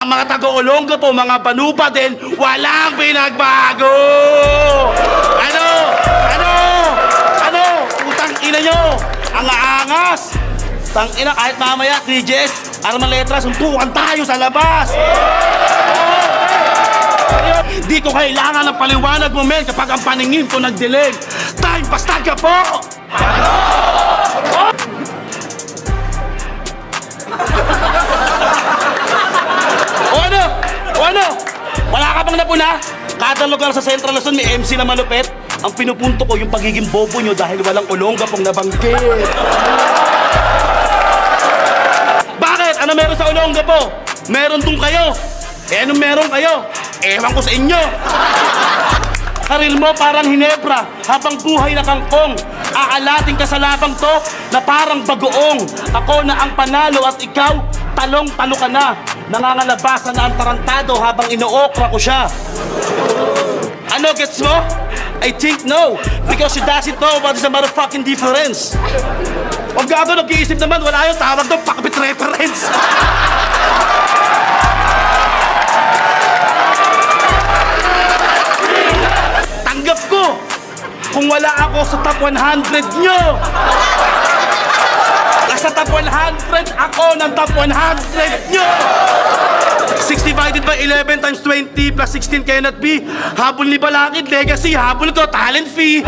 mga taga-Olonga po, mga panupa din, walang pinagbago! Ano? Ano? Ano? Utang ina nyo! Ang aangas! Tang ina, kahit mamaya, 3Gs, armang letras, suntukan tayo sa labas! Di ko kailangan ng paliwanag mo, men, kapag ang paningin ko nagdilig. Time, bastag ka po! O ano? O ano? Wala ka bang napuna? Kada lugar sa Central Luzon may MC na malupit. Ang pinupunto ko yung pagiging bobo nyo dahil walang Olonga pong nabanggit. Bakit? Ano meron sa Olonga po? Meron dun kayo. Eh anong meron kayo? Ewan ko sa inyo. Karil mo parang Hinebra, habang buhay na kangkong. Aalating ka sa labang to na parang bagoong. Ako na ang panalo at ikaw, talong-talo ka na. Nangangalabasan na ang tarantado habang inookra ko siya. Ano, gets mo? I think no, because she doesn't know what is the motherfucking difference. Huwag gago, nag-iisip naman, wala yung tawag doon, pakabit reference. Tanggap ko kung wala ako sa top 100 nyo. Nasa top 100, ako ng top 100 nyo. 6 divided by 11 times 20 plus 16 cannot be. Habol ni Balakid, legacy. Habol ko, talent fee.